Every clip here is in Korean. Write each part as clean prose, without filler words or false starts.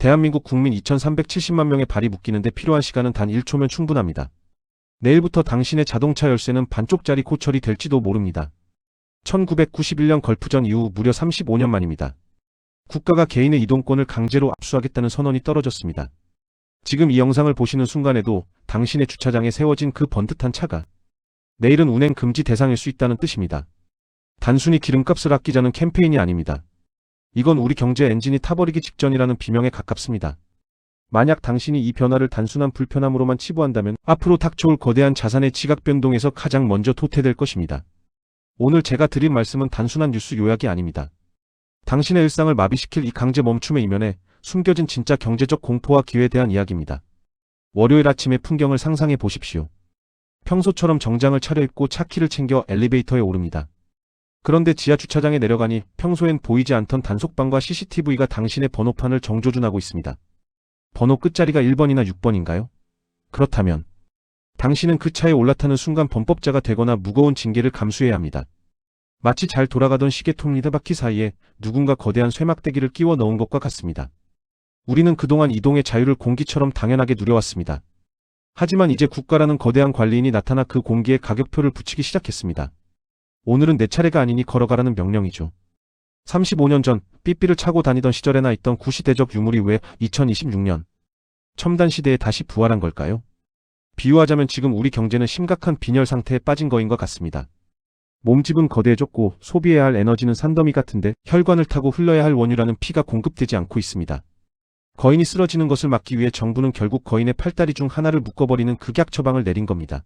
대한민국 국민 2370만 명의 발이 묶이는데 필요한 시간은 단 1초면 충분합니다. 내일부터 당신의 자동차 열쇠는 반쪽짜리 고철이 될지도 모릅니다. 1991년 걸프전 이후 무려 35년 만입니다. 국가가 개인의 이동권을 강제로 압수하겠다는 선언이 떨어졌습니다. 지금 이 영상을 보시는 순간에도 당신의 주차장에 세워진 그 번듯한 차가 내일은 운행 금지 대상일 수 있다는 뜻입니다. 단순히 기름값을 아끼자는 캠페인이 아닙니다. 이건 우리 경제 엔진이 타버리기 직전이라는 비명에 가깝습니다. 만약 당신이 이 변화를 단순한 불편함으로만 치부한다면 앞으로 닥쳐올 거대한 자산의 지각 변동에서 가장 먼저 도태될 것입니다. 오늘 제가 드릴 말씀은 단순한 뉴스 요약이 아닙니다. 당신의 일상을 마비시킬 이 강제 멈춤의 이면에 숨겨진 진짜 경제적 공포와 기회에 대한 이야기입니다. 월요일 아침의 풍경을 상상해 보십시오. 평소처럼 정장을 차려입고 차키를 챙겨 엘리베이터에 오릅니다. 그런데 지하 주차장에 내려가니 평소엔 보이지 않던 단속방과 CCTV가 당신의 번호판을 정조준하고 있습니다. 번호 끝자리가 1번이나 6번인가요? 그렇다면 당신은 그 차에 올라타는 순간 범법자가 되거나 무거운 징계를 감수해야 합니다. 마치 잘 돌아가던 시계통 리드바퀴 사이에 누군가 거대한 쇠막대기를 끼워 넣은 것과 같습니다. 우리는 그동안 이동의 자유를 공기처럼 당연하게 누려왔습니다. 하지만 이제 국가라는 거대한 관리인이 나타나 그 공기에 가격표를 붙이기 시작했습니다. 오늘은 내 차례가 아니니 걸어가라는 명령이죠. 35년 전 삐삐를 차고 다니던 시절에나 있던 구시대적 유물이 왜 2026년 첨단 시대에 다시 부활한 걸까요? 비유하자면 지금 우리 경제는 심각한 빈혈 상태에 빠진 거인 것 같습니다. 몸집은 거대해졌고 소비해야 할 에너지는 산더미 같은데 혈관을 타고 흘러야 할 원유라는 피가 공급되지 않고 있습니다. 거인이 쓰러지는 것을 막기 위해 정부는 결국 거인의 팔다리 중 하나를 묶어버리는 극약 처방을 내린 겁니다.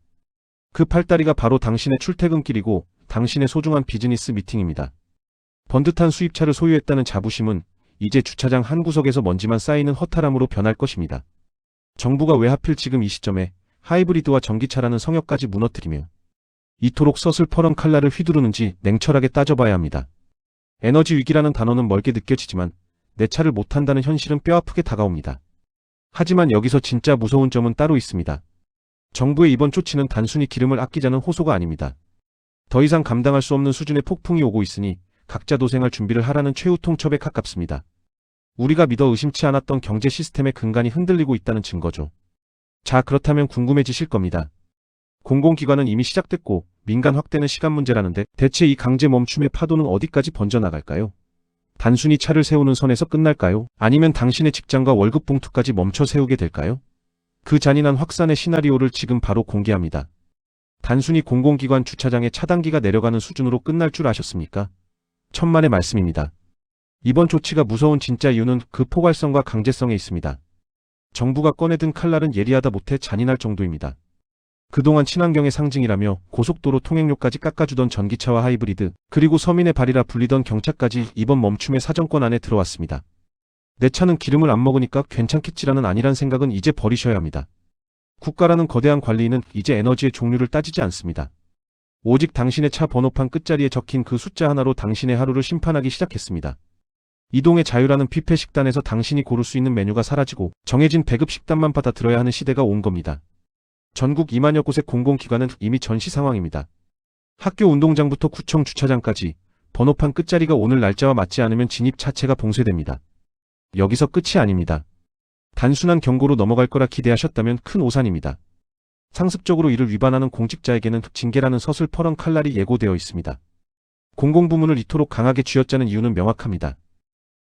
그 팔다리가 바로 당신의 출퇴근길이고 당신의 소중한 비즈니스 미팅입니다. 번듯한 수입차를 소유했다는 자부심은 이제 주차장 한 구석에서 먼지만 쌓이는 허탈함으로 변할 것입니다. 정부가 왜 하필 지금 이 시점에 하이브리드와 전기차라는 성역까지 무너뜨리며 이토록 서슬퍼런 칼날을 휘두르는지 냉철하게 따져봐야 합니다. 에너지 위기라는 단어는 멀게 느껴지지만 내 차를 못 탄다는 현실은 뼈아프게 다가옵니다. 하지만 여기서 진짜 무서운 점은 따로 있습니다. 정부의 이번 조치는 단순히 기름을 아끼자는 호소가 아닙니다. 더 이상 감당할 수 없는 수준의 폭풍이 오고 있으니 각자 도생할 준비를 하라는 최후 통첩에 가깝습니다. 우리가 믿어 의심치 않았던 경제 시스템의 근간이 흔들리고 있다는 증거죠. 자, 그렇다면 궁금해지실 겁니다. 공공기관은 이미 시작됐고 민간 확대는 시간 문제라는데 대체 이 강제 멈춤의 파도는 어디까지 번져나갈까요? 단순히 차를 세우는 선에서 끝날까요? 아니면 당신의 직장과 월급 봉투까지 멈춰 세우게 될까요? 그 잔인한 확산의 시나리오를 지금 바로 공개합니다. 단순히 공공기관 주차장에 차단기가 내려가는 수준으로 끝날 줄 아셨습니까? 천만의 말씀입니다. 이번 조치가 무서운 진짜 이유는 그 포괄성과 강제성에 있습니다. 정부가 꺼내든 칼날은 예리하다 못해 잔인할 정도입니다. 그동안 친환경의 상징이라며 고속도로 통행료까지 깎아주던 전기차와 하이브리드, 그리고 서민의 발이라 불리던 경차까지 이번 멈춤의 사정권 안에 들어왔습니다. 내 차는 기름을 안 먹으니까 괜찮겠지라는 아니란 생각은 이제 버리셔야 합니다. 국가라는 거대한 관리인은 이제 에너지의 종류를 따지지 않습니다. 오직 당신의 차 번호판 끝자리에 적힌 그 숫자 하나로 당신의 하루를 심판하기 시작했습니다. 이동의 자유라는 뷔페 식단에서 당신이 고를 수 있는 메뉴가 사라지고 정해진 배급 식단만 받아들여야 하는 시대가 온 겁니다. 전국 2만여 곳의 공공기관은 이미 전시 상황입니다. 학교 운동장부터 구청 주차장까지 번호판 끝자리가 오늘 날짜와 맞지 않으면 진입 자체가 봉쇄됩니다. 여기서 끝이 아닙니다. 단순한 경고로 넘어갈 거라 기대하셨다면 큰 오산입니다. 상습적으로 이를 위반하는 공직자에게는 징계라는 서슬퍼런 칼날이 예고되어 있습니다. 공공부문을 이토록 강하게 쥐어짜는 이유는 명확합니다.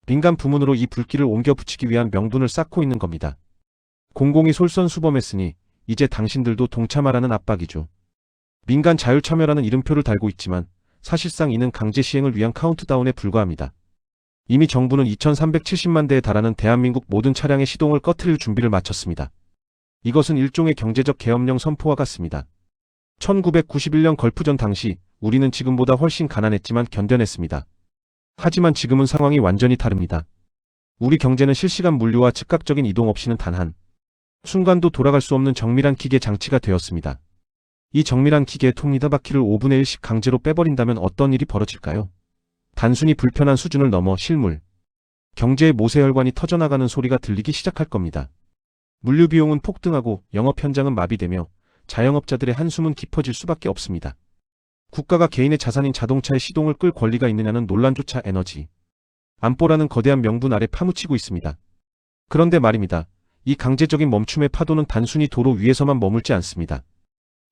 민간 부문으로 이 불길을 옮겨 붙이기 위한 명분을 쌓고 있는 겁니다. 공공이 솔선수범했으니 이제 당신들도 동참하라는 압박이죠. 민간 자율참여라는 이름표를 달고 있지만 사실상 이는 강제 시행을 위한 카운트다운에 불과합니다. 이미 정부는 2370만 대에 달하는 대한민국 모든 차량의 시동을 꺼트릴 준비를 마쳤습니다. 이것은 일종의 경제적 계엄령 선포와 같습니다. 1991년 걸프전 당시 우리는 지금보다 훨씬 가난했지만 견뎌냈습니다. 하지만 지금은 상황이 완전히 다릅니다. 우리 경제는 실시간 물류와 즉각적인 이동 없이는 단 한 순간도 돌아갈 수 없는 정밀한 기계 장치가 되었습니다. 이 정밀한 기계의 톱니다바퀴를 5분의 1씩 강제로 빼버린다면 어떤 일이 벌어질까요? 단순히 불편한 수준을 넘어 실물, 경제의 모세혈관이 터져나가는 소리가 들리기 시작할 겁니다. 물류 비용은 폭등하고 영업 현장은 마비되며 자영업자들의 한숨은 깊어질 수밖에 없습니다. 국가가 개인의 자산인 자동차의 시동을 끌 권리가 있느냐는 논란조차 에너지 안보라는 거대한 명분 아래 파묻히고 있습니다. 그런데 말입니다. 이 강제적인 멈춤의 파도는 단순히 도로 위에서만 머물지 않습니다.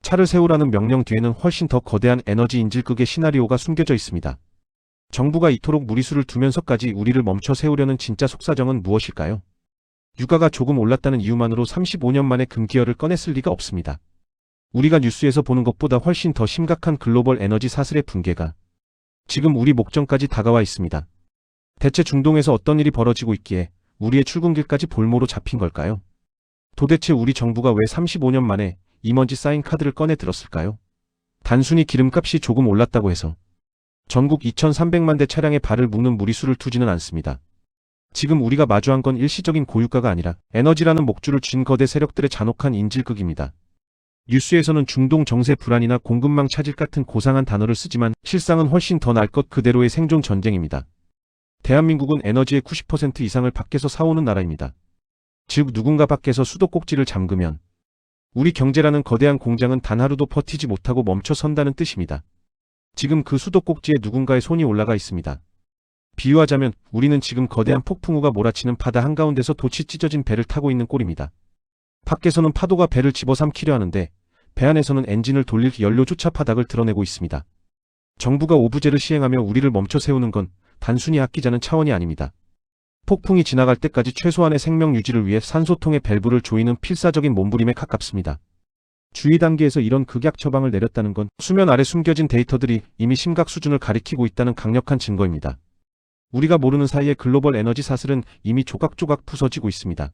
차를 세우라는 명령 뒤에는 훨씬 더 거대한 에너지 인질극의 시나리오가 숨겨져 있습니다. 정부가 이토록 무리수를 두면서까지 우리를 멈춰 세우려는 진짜 속사정은 무엇일까요? 유가가 조금 올랐다는 이유만으로 35년 만에 금기어를 꺼냈을 리가 없습니다. 우리가 뉴스에서 보는 것보다 훨씬 더 심각한 글로벌 에너지 사슬의 붕괴가 지금 우리 목전까지 다가와 있습니다. 대체 중동에서 어떤 일이 벌어지고 있기에 우리의 출근길까지 볼모로 잡힌 걸까요? 도대체 우리 정부가 왜 35년 만에 이 먼지 쌓인 카드를 꺼내 들었을까요? 단순히 기름값이 조금 올랐다고 해서 전국 2,300만 대 차량에 발을 묶는 무리수를 두지는 않습니다. 지금 우리가 마주한 건 일시적인 고유가가 아니라 에너지라는 목줄을 쥔 거대 세력들의 잔혹한 인질극입니다. 뉴스에서는 중동 정세 불안이나 공급망 차질 같은 고상한 단어를 쓰지만 실상은 훨씬 더 날 것 그대로의 생존 전쟁입니다. 대한민국은 에너지의 90% 이상을 밖에서 사오는 나라입니다. 즉 누군가 밖에서 수도꼭지를 잠그면 우리 경제라는 거대한 공장은 단 하루도 버티지 못하고 멈춰선다는 뜻입니다. 지금 그 수도꼭지에 누군가의 손이 올라가 있습니다. 비유하자면 우리는 지금 거대한 폭풍우가 몰아치는 바다 한가운데서 돛이 찢어진 배를 타고 있는 꼴입니다. 밖에서는 파도가 배를 집어삼키려 하는데 배 안에서는 엔진을 돌릴 연료조차 바닥을 드러내고 있습니다. 정부가 오부제를 시행하며 우리를 멈춰 세우는 건 단순히 아끼자는 차원이 아닙니다. 폭풍이 지나갈 때까지 최소한의 생명 유지를 위해 산소통의 밸브를 조이는 필사적인 몸부림에 가깝습니다. 주의 단계에서 이런 극약 처방을 내렸다는 건 수면 아래 숨겨진 데이터들이 이미 심각 수준을 가리키고 있다는 강력한 증거입니다. 우리가 모르는 사이에 글로벌 에너지 사슬은 이미 조각조각 부서지고 있습니다.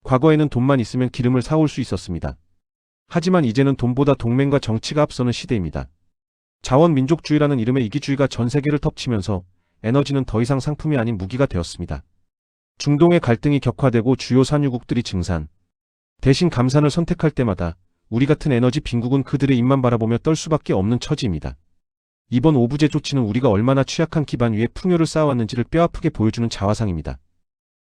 과거에는 돈만 있으면 기름을 사올 수 있었습니다. 하지만 이제는 돈보다 동맹과 정치가 앞서는 시대입니다. 자원민족주의라는 이름의 이기주의가 전 세계를 덮치면서 에너지는 더 이상 상품이 아닌 무기가 되었습니다. 중동의 갈등이 격화되고 주요 산유국들이 증산, 대신 감산을 선택할 때마다 우리 같은 에너지 빈국은 그들의 입만 바라보며 떨 수밖에 없는 처지입니다. 이번 오부제 조치는 우리가 얼마나 취약한 기반 위에 풍요를 쌓아왔는지를 뼈아프게 보여주는 자화상입니다.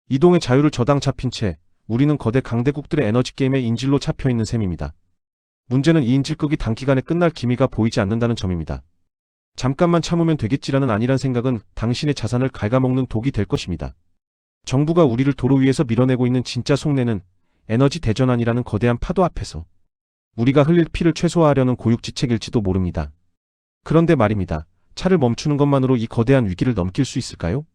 이동의 자유를 저당 잡힌 채 우리는 거대 강대국들의 에너지 게임의 인질로 잡혀있는 셈입니다. 문제는 이 인질극이 단기간에 끝날 기미가 보이지 않는다는 점입니다. 잠깐만 참으면 되겠지라는 아니란 생각은 당신의 자산을 갉아먹는 독이 될 것입니다. 정부가 우리를 도로 위에서 밀어내고 있는 진짜 속내는 에너지 대전환이라는 거대한 파도 앞에서 우리가 흘릴 피를 최소화하려는 고육지책일지도 모릅니다. 그런데 말입니다. 차를 멈추는 것만으로 이 거대한 위기를 넘길 수 있을까요?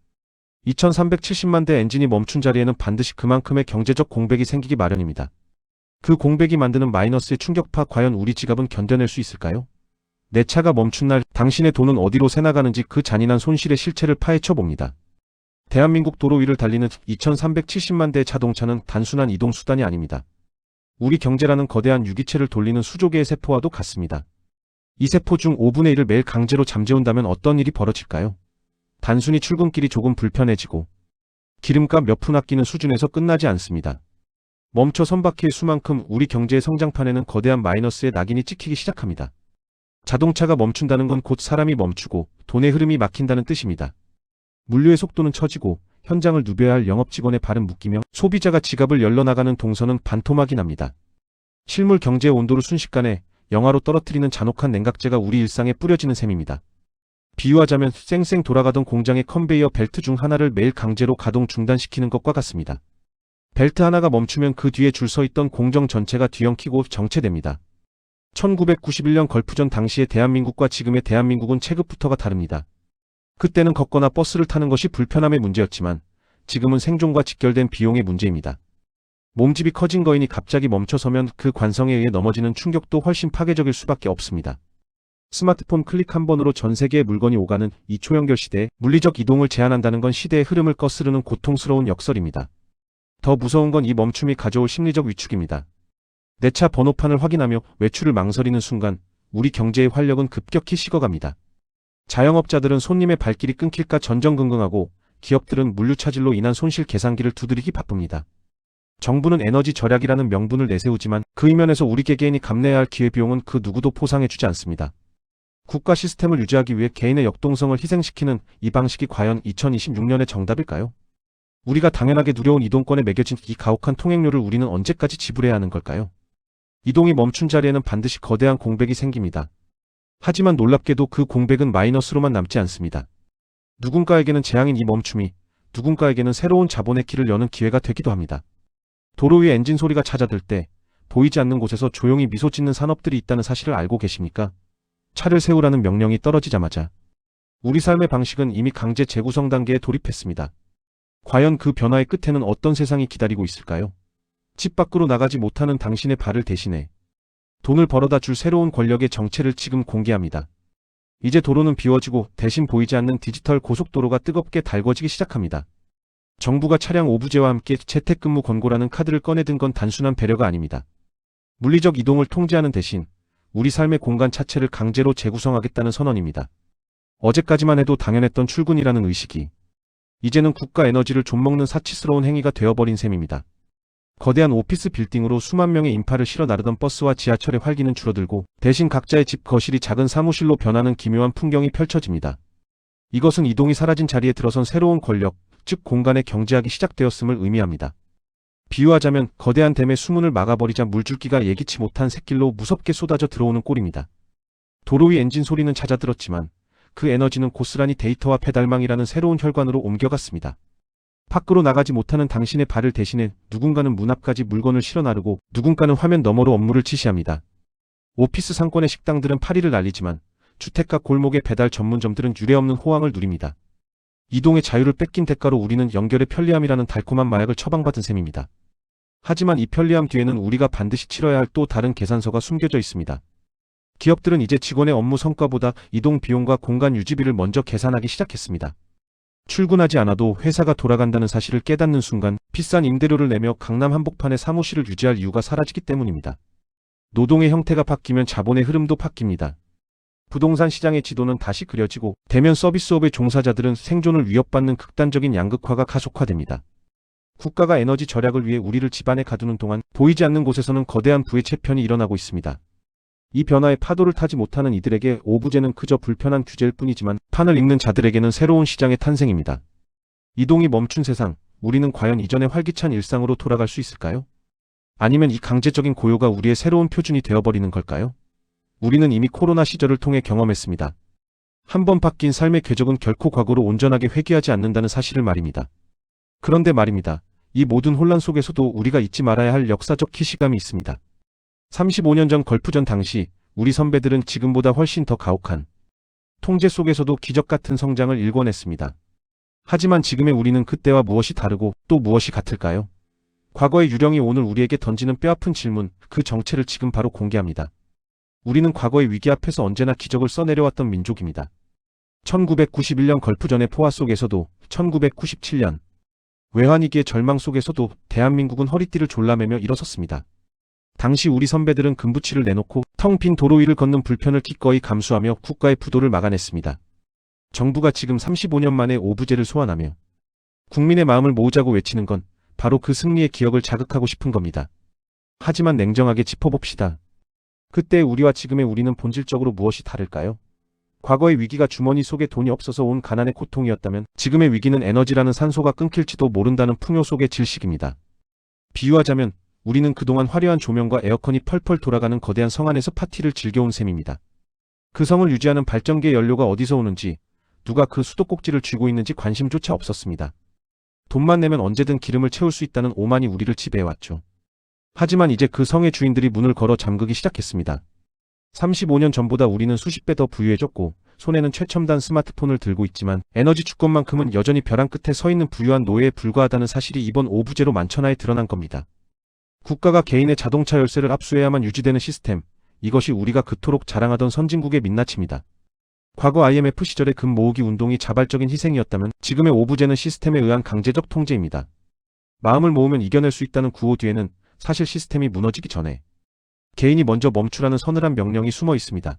2,370만 대 엔진이 멈춘 자리에는 반드시 그만큼의 경제적 공백이 생기기 마련입니다. 그 공백이 만드는 마이너스의 충격파 과연 우리 지갑은 견뎌낼 수 있을까요? 내 차가 멈춘 날 당신의 돈은 어디로 새나가는지 그 잔인한 손실의 실체를 파헤쳐 봅니다. 대한민국 도로 위를 달리는 2,370만 대의 자동차는 단순한 이동수단이 아닙니다. 우리 경제라는 거대한 유기체를 돌리는 수조개의 세포와도 같습니다. 이 세포 중 5분의 1을 매일 강제로 잠재운다면 어떤 일이 벌어질까요? 단순히 출근길이 조금 불편해지고 기름값 몇 푼 아끼는 수준에서 끝나지 않습니다. 멈춰 선 바퀴의 수만큼 우리 경제의 성장판에는 거대한 마이너스의 낙인이 찍히기 시작합니다. 자동차가 멈춘다는 건 곧 사람이 멈추고 돈의 흐름이 막힌다는 뜻입니다. 물류의 속도는 처지고 현장을 누벼야 할 영업직원의 발은 묶이며 소비자가 지갑을 열러나가는 동선은 반토막이 납니다. 실물 경제의 온도를 순식간에 영하로 떨어뜨리는 잔혹한 냉각제가 우리 일상에 뿌려지는 셈입니다. 비유하자면 쌩쌩 돌아가던 공장의 컨베이어 벨트 중 하나를 매일 강제로 가동 중단시키는 것과 같습니다. 벨트 하나가 멈추면 그 뒤에 줄 서 있던 공정 전체가 뒤엉키고 정체됩니다. 1991년 걸프전 당시의 대한민국과 지금의 대한민국은 체급부터가 다릅니다. 그때는 걷거나 버스를 타는 것이 불편함의 문제였지만 지금은 생존과 직결된 비용의 문제입니다. 몸집이 커진 거인이 갑자기 멈춰서면 그 관성에 의해 넘어지는 충격도 훨씬 파괴적일 수밖에 없습니다. 스마트폰 클릭 한 번으로 전 세계의 물건이 오가는 이 초연결 시대에 물리적 이동을 제한한다는 건 시대의 흐름을 거스르는 고통스러운 역설입니다. 더 무서운 건 이 멈춤이 가져올 심리적 위축입니다. 내 차 번호판을 확인하며 외출을 망설이는 순간 우리 경제의 활력은 급격히 식어갑니다. 자영업자들은 손님의 발길이 끊길까 전전긍긍하고 기업들은 물류 차질로 인한 손실 계산기를 두드리기 바쁩니다. 정부는 에너지 절약이라는 명분을 내세우지만 그 이면에서 우리 개개인이 감내해야 할 기회비용은 그 누구도 포상해주지 않습니다. 국가 시스템을 유지하기 위해 개인의 역동성을 희생시키는 이 방식이 과연 2026년의 정답일까요? 우리가 당연하게 누려온 이동권에 매겨진 이 가혹한 통행료를 우리는 언제까지 지불해야 하는 걸까요? 이동이 멈춘 자리에는 반드시 거대한 공백이 생깁니다. 하지만 놀랍게도 그 공백은 마이너스로만 남지 않습니다. 누군가에게는 재앙인 이 멈춤이 누군가에게는 새로운 자본의 길을 여는 기회가 되기도 합니다. 도로 위 엔진 소리가 잦아들 때 보이지 않는 곳에서 조용히 미소 짓는 산업들이 있다는 사실을 알고 계십니까? 차를 세우라는 명령이 떨어지자마자 우리 삶의 방식은 이미 강제 재구성 단계에 돌입했습니다. 과연 그 변화의 끝에는 어떤 세상이 기다리고 있을까요? 집 밖으로 나가지 못하는 당신의 발을 대신해 돈을 벌어다 줄 새로운 권력의 정체를 지금 공개합니다. 이제 도로는 비워지고 대신 보이지 않는 디지털 고속도로가 뜨겁게 달궈지기 시작합니다. 정부가 차량 오부제와 함께 재택근무 권고라는 카드를 꺼내든 건 단순한 배려가 아닙니다. 물리적 이동을 통제하는 대신 우리 삶의 공간 자체를 강제로 재구성하겠다는 선언입니다. 어제까지만 해도 당연했던 출근이라는 의식이 이제는 국가 에너지를 좀먹는 사치스러운 행위가 되어버린 셈입니다. 거대한 오피스 빌딩으로 수만 명의 인파를 실어 나르던 버스와 지하철의 활기는 줄어들고 대신 각자의 집 거실이 작은 사무실로 변하는 기묘한 풍경이 펼쳐집니다. 이것은 이동이 사라진 자리에 들어선 새로운 권력, 즉 공간의 경제학이 시작되었음을 의미합니다. 비유하자면 거대한 댐의 수문을 막아버리자 물줄기가 예기치 못한 샛길로 무섭게 쏟아져 들어오는 꼴입니다. 도로 위 엔진 소리는 잦아들었지만 그 에너지는 고스란히 데이터와 페달망이라는 새로운 혈관으로 옮겨갔습니다. 밖으로 나가지 못하는 당신의 발을 대신해 누군가는 문 앞까지 물건을 실어 나르고 누군가는 화면 너머로 업무를 지시합니다. 오피스 상권의 식당들은 파리를 날리지만 주택가 골목의 배달 전문점들은 유례없는 호황을 누립니다. 이동의 자유를 뺏긴 대가로 우리는 연결의 편리함이라는 달콤한 마약을 처방받은 셈입니다. 하지만 이 편리함 뒤에는 우리가 반드시 치러야 할 또 다른 계산서가 숨겨져 있습니다. 기업들은 이제 직원의 업무 성과보다 이동 비용과 공간 유지비를 먼저 계산하기 시작했습니다. 출근하지 않아도 회사가 돌아간다는 사실을 깨닫는 순간 비싼 임대료를 내며 강남 한복판에 사무실을 유지할 이유가 사라지기 때문입니다. 노동의 형태가 바뀌면 자본의 흐름도 바뀝니다. 부동산 시장의 지도는 다시 그려지고 대면 서비스업의 종사자들은 생존을 위협받는 극단적인 양극화가 가속화됩니다. 국가가 에너지 절약을 위해 우리를 집안에 가두는 동안 보이지 않는 곳에서는 거대한 부의 재편이 일어나고 있습니다. 이 변화의 파도를 타지 못하는 이들에게 오부제는 그저 불편한 규제일 뿐이지만 판을 읽는 자들에게는 새로운 시장의 탄생입니다. 이동이 멈춘 세상, 우리는 과연 이전의 활기찬 일상으로 돌아갈 수 있을까요? 아니면 이 강제적인 고요가 우리의 새로운 표준이 되어버리는 걸까요? 우리는 이미 코로나 시절을 통해 경험했습니다. 한번 바뀐 삶의 궤적은 결코 과거로 온전하게 회귀하지 않는다는 사실을 말입니다. 그런데 말입니다. 이 모든 혼란 속에서도 우리가 잊지 말아야 할 역사적 키시감이 있습니다. 35년 전 걸프전 당시 우리 선배들은 지금보다 훨씬 더 가혹한 통제 속에서도 기적 같은 성장을 일궈냈습니다. 하지만 지금의 우리는 그때와 무엇이 다르고 또 무엇이 같을까요? 과거의 유령이 오늘 우리에게 던지는 뼈아픈 질문, 그 정체를 지금 바로 공개합니다. 우리는 과거의 위기 앞에서 언제나 기적을 써내려왔던 민족입니다. 1991년 걸프전의 포화 속에서도 1997년 외환위기의 절망 속에서도 대한민국은 허리띠를 졸라매며 일어섰습니다. 당시 우리 선배들은 금부치를 내놓고 텅 빈 도로 위를 걷는 불편을 기꺼이 감수하며 국가의 부도를 막아냈습니다. 정부가 지금 35년 만에 오부제를 소환하며 국민의 마음을 모으자고 외치는 건 바로 그 승리의 기억을 자극하고 싶은 겁니다. 하지만 냉정하게 짚어봅시다. 그때 우리와 지금의 우리는 본질적으로 무엇이 다를까요? 과거의 위기가 주머니 속에 돈이 없어서 온 가난의 고통이었다면 지금의 위기는 에너지라는 산소가 끊길지도 모른다는 풍요 속의 질식입니다. 비유하자면 우리는 그동안 화려한 조명과 에어컨이 펄펄 돌아가는 거대한 성 안에서 파티를 즐겨온 셈입니다. 그 성을 유지하는 발전기의 연료가 어디서 오는지, 누가 그 수도꼭지를 쥐고 있는지 관심조차 없었습니다. 돈만 내면 언제든 기름을 채울 수 있다는 오만이 우리를 지배해왔죠. 하지만 이제 그 성의 주인들이 문을 걸어 잠그기 시작했습니다. 35년 전보다 우리는 수십 배 더 부유해졌고 손에는 최첨단 스마트폰을 들고 있지만 에너지 주권만큼은 여전히 벼랑 끝에 서 있는 부유한 노예에 불과하다는 사실이 이번 오부제로 만천하에 드러난 겁니다. 국가가 개인의 자동차 열쇠를 압수해야만 유지되는 시스템, 이것이 우리가 그토록 자랑하던 선진국의 민낯입니다. 과거 IMF 시절의 금 모으기 운동이 자발적인 희생이었다면 지금의 오부제는 시스템에 의한 강제적 통제입니다. 마음을 모으면 이겨낼 수 있다는 구호 뒤에는 사실 시스템이 무너지기 전에 개인이 먼저 멈추라는 서늘한 명령이 숨어 있습니다.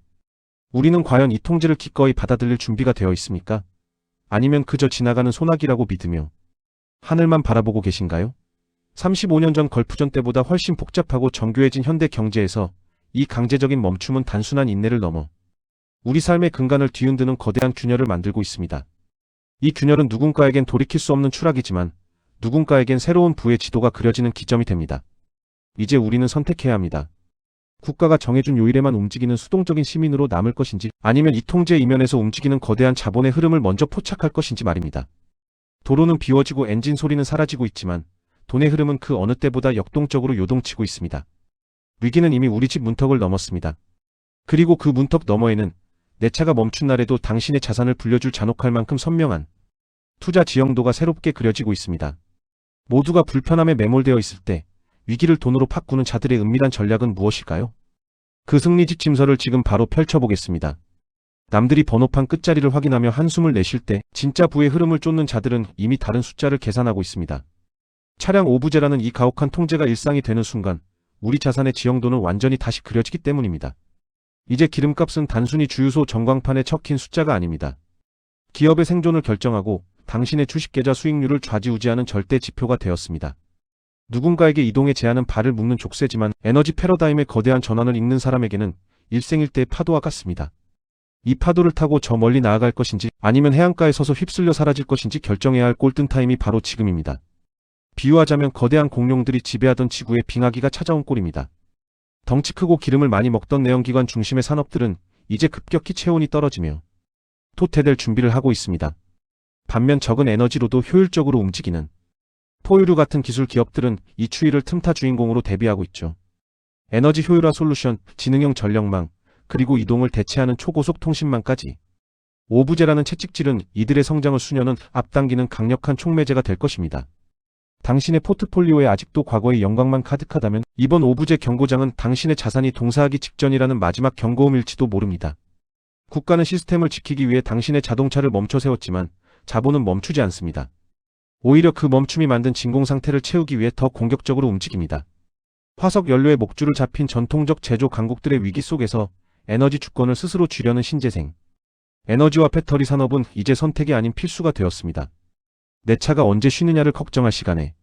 우리는 과연 이 통제를 기꺼이 받아들일 준비가 되어 있습니까? 아니면 그저 지나가는 소나기라고 믿으며 하늘만 바라보고 계신가요? 35년 전 걸프전 때보다 훨씬 복잡하고 정교해진 현대 경제에서 이 강제적인 멈춤은 단순한 인내를 넘어 우리 삶의 근간을 뒤흔드는 거대한 균열을 만들고 있습니다. 이 균열은 누군가에겐 돌이킬 수 없는 추락이지만 누군가에겐 새로운 부의 지도가 그려지는 기점이 됩니다. 이제 우리는 선택해야 합니다. 국가가 정해준 요일에만 움직이는 수동적인 시민으로 남을 것인지 아니면 이 통제 이면에서 움직이는 거대한 자본의 흐름을 먼저 포착할 것인지 말입니다. 도로는 비워지고 엔진 소리는 사라지고 있지만 돈의 흐름은 그 어느 때보다 역동적으로 요동치고 있습니다. 위기는 이미 우리 집 문턱을 넘었습니다. 그리고 그 문턱 너머에는 내 차가 멈춘 날에도 당신의 자산을 불려줄 잔혹할 만큼 선명한 투자 지형도가 새롭게 그려지고 있습니다. 모두가 불편함에 매몰되어 있을 때 위기를 돈으로 바꾸는 자들의 은밀한 전략은 무엇일까요? 그 승리 지침서를 지금 바로 펼쳐보겠습니다. 남들이 번호판 끝자리를 확인하며 한숨을 내쉴 때 진짜 부의 흐름을 쫓는 자들은 이미 다른 숫자를 계산하고 있습니다. 차량 오부제라는 이 가혹한 통제가 일상이 되는 순간 우리 자산의 지형도는 완전히 다시 그려지기 때문입니다. 이제 기름값은 단순히 주유소 전광판에 적힌 숫자가 아닙니다. 기업의 생존을 결정하고 당신의 주식계좌 수익률을 좌지우지하는 절대 지표가 되었습니다. 누군가에게 이동의 제한은 발을 묶는 족쇄지만 에너지 패러다임의 거대한 전환을 읽는 사람에게는 일생일대의 파도와 같습니다. 이 파도를 타고 저 멀리 나아갈 것인지 아니면 해안가에 서서 휩쓸려 사라질 것인지 결정해야 할 골든타임이 바로 지금입니다. 비유하자면 거대한 공룡들이 지배하던 지구에 빙하기가 찾아온 꼴입니다. 덩치 크고 기름을 많이 먹던 내연기관 중심의 산업들은 이제 급격히 체온이 떨어지며 도태될 준비를 하고 있습니다. 반면 적은 에너지로도 효율적으로 움직이는 포유류 같은 기술 기업들은 이 추이를 틈타 주인공으로 대비하고 있죠. 에너지 효율화 솔루션, 지능형 전력망, 그리고 이동을 대체하는 초고속 통신망까지. 오부제라는 채찍질은 이들의 성장을 수년은 앞당기는 강력한 촉매제가 될 것입니다. 당신의 포트폴리오에 아직도 과거의 영광만 가득하다면 이번 오부제 경고장은 당신의 자산이 동사하기 직전이라는 마지막 경고음일지도 모릅니다. 국가는 시스템을 지키기 위해 당신의 자동차를 멈춰 세웠지만 자본은 멈추지 않습니다. 오히려 그 멈춤이 만든 진공 상태를 채우기 위해 더 공격적으로 움직입니다. 화석 연료의 목줄을 잡힌 전통적 제조 강국들의 위기 속에서 에너지 주권을 스스로 쥐려는 신재생. 에너지와 배터리 산업은 이제 선택이 아닌 필수가 되었습니다. 내 차가 언제 쉬느냐를 걱정할 시간에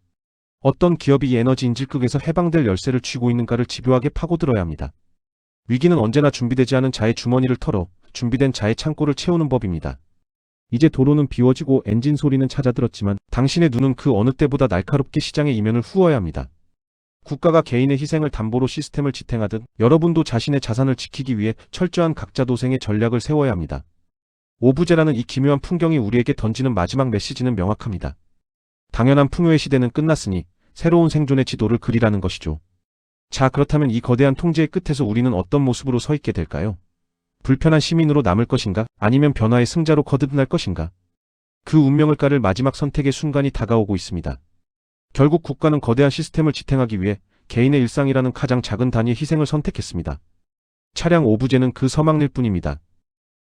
어떤 기업이 이 에너지 인질극에서 해방될 열쇠를 쥐고 있는가를 집요하게 파고들어야 합니다. 위기는 언제나 준비되지 않은 자의 주머니를 털어 준비된 자의 창고를 채우는 법입니다. 이제 도로는 비워지고 엔진 소리는 찾아들었지만 당신의 눈은 그 어느 때보다 날카롭게 시장의 이면을 후어야 합니다. 국가가 개인의 희생을 담보로 시스템을 지탱하듯 여러분도 자신의 자산을 지키기 위해 철저한 각자 도생의 전략을 세워야 합니다. 오부제라는 이 기묘한 풍경이 우리에게 던지는 마지막 메시지는 명확합니다. 당연한 풍요의 시대는 끝났으니 새로운 생존의 지도를 그리라는 것이죠. 자, 그렇다면 이 거대한 통제의 끝에서 우리는 어떤 모습으로 서 있게 될까요? 불편한 시민으로 남을 것인가? 아니면 변화의 승자로 거듭날 것인가? 그 운명을 가를 마지막 선택의 순간이 다가오고 있습니다. 결국 국가는 거대한 시스템을 지탱하기 위해 개인의 일상이라는 가장 작은 단위의 희생을 선택했습니다. 차량 오부제는 그 서막일 뿐입니다.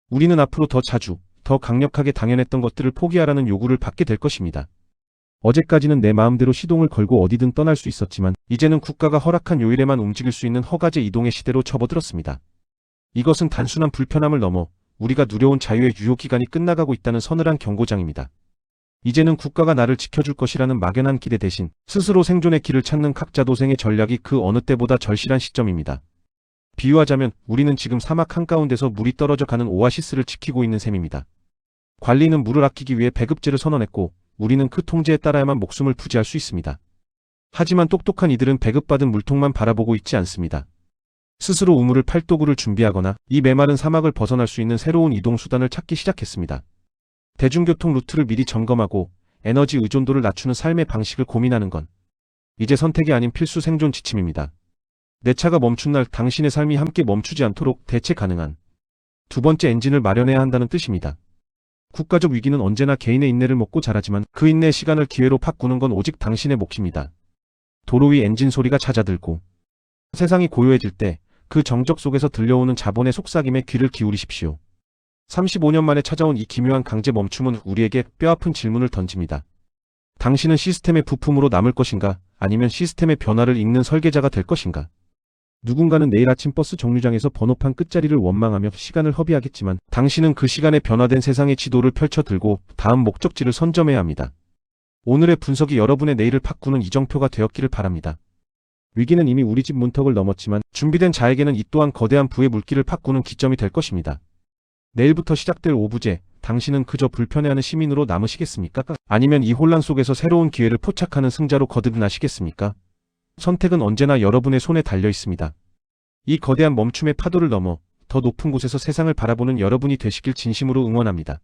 우리는 앞으로 더 자주, 더 강력하게 당연했던 것들을 포기하라는 요구를 받게 될 것입니다. 어제까지는 내 마음대로 시동을 걸고 어디든 떠날 수 있었지만 이제는 국가가 허락한 요일에만 움직일 수 있는 허가제 이동의 시대로 접어들었습니다. 이것은 단순한 불편함을 넘어 우리가 누려온 자유의 유효기간이 끝나가고 있다는 서늘한 경고장입니다. 이제는 국가가 나를 지켜줄 것이라는 막연한 기대 대신 스스로 생존의 길을 찾는 각자 도생의 전략이 그 어느 때보다 절실한 시점입니다. 비유하자면 우리는 지금 사막 한가운데서 물이 떨어져 가는 오아시스를 지키고 있는 셈입니다. 관리는 물을 아끼기 위해 배급제를 선언했고 우리는 그 통제에 따라야만 목숨을 부지할 수 있습니다. 하지만 똑똑한 이들은 배급받은 물통만 바라보고 있지 않습니다. 스스로 우물을 팔도구를 준비하거나 이 메마른 사막을 벗어날 수 있는 새로운 이동 수단을 찾기 시작했습니다. 대중교통 루트를 미리 점검하고 에너지 의존도를 낮추는 삶의 방식을 고민하는 건 이제 선택이 아닌 필수 생존 지침입니다. 내 차가 멈춘 날 당신의 삶이 함께 멈추지 않도록 대체 가능한 두 번째 엔진을 마련해야 한다는 뜻입니다. 국가적 위기는 언제나 개인의 인내를 먹고 자라지만 그 인내의 시간을 기회로 바꾸는 건 오직 당신의 몫입니다. 도로 위 엔진 소리가 잦아들고 세상이 고요해질 때 그 정적 속에서 들려오는 자본의 속삭임에 귀를 기울이십시오. 35년 만에 찾아온 이 기묘한 강제 멈춤은 우리에게 뼈아픈 질문을 던집니다. 당신은 시스템의 부품으로 남을 것인가? 아니면 시스템의 변화를 읽는 설계자가 될 것인가? 누군가는 내일 아침 버스 정류장에서 번호판 끝자리를 원망하며 시간을 허비하겠지만 당신은 그 시간에 변화된 세상의 지도를 펼쳐들고 다음 목적지를 선점해야 합니다. 오늘의 분석이 여러분의 내일을 바꾸는 이정표가 되었기를 바랍니다. 위기는 이미 우리 집 문턱을 넘었지만 준비된 자에게는 이 또한 거대한 부의 물길을 바꾸는 기점이 될 것입니다. 내일부터 시작될 오부제, 당신은 그저 불편해하는 시민으로 남으시겠습니까? 아니면 이 혼란 속에서 새로운 기회를 포착하는 승자로 거듭나시겠습니까? 선택은 언제나 여러분의 손에 달려 있습니다. 이 거대한 멈춤의 파도를 넘어 더 높은 곳에서 세상을 바라보는 여러분이 되시길 진심으로 응원합니다.